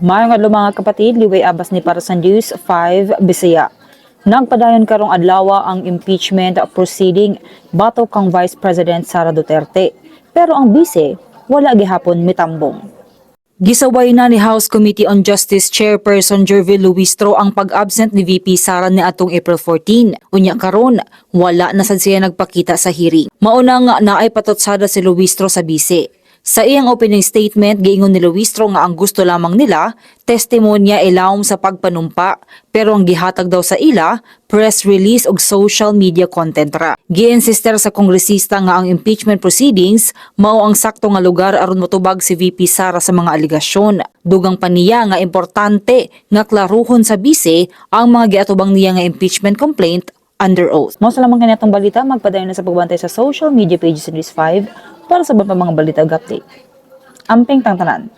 Mayong adlaw mga kapatid, liway abas ni para sa News 5 Bisaya. Nagpadayon karong adlaw ang impeachment proceeding batok kang Vice President Sara Duterte. Pero ang bise, wala gihapon mitambong. Gisaway na ni House Committee on Justice Chairperson Jervil Luistro ang pag-absent ni VP Sara ni atong April 14. Unya karon, wala na sad siya nagpakita sa hearing. Mauna nga naay patotsada si Luistro sa bise. Sa iyang opening statement, giingon ni Luistro nga ang gusto lamang nila, testimonya ilawom sa pagpanumpa, pero ang gihatag daw sa ila, press release og social media content ra. Gi-insister sa kongresista nga ang impeachment proceedings mao ang sakto nga lugar aron motubag si VP Sara sa mga aligasyon. Dugang pa niya nga importante nga klaruhon sa bise ang mga giatubang niya nga impeachment complaint under oath. Mao sa lamang kanitong balita, magpadayon na sa pagbantay sa social media pages sa News 5 para sa mga balita ug update. Amping tangtanan.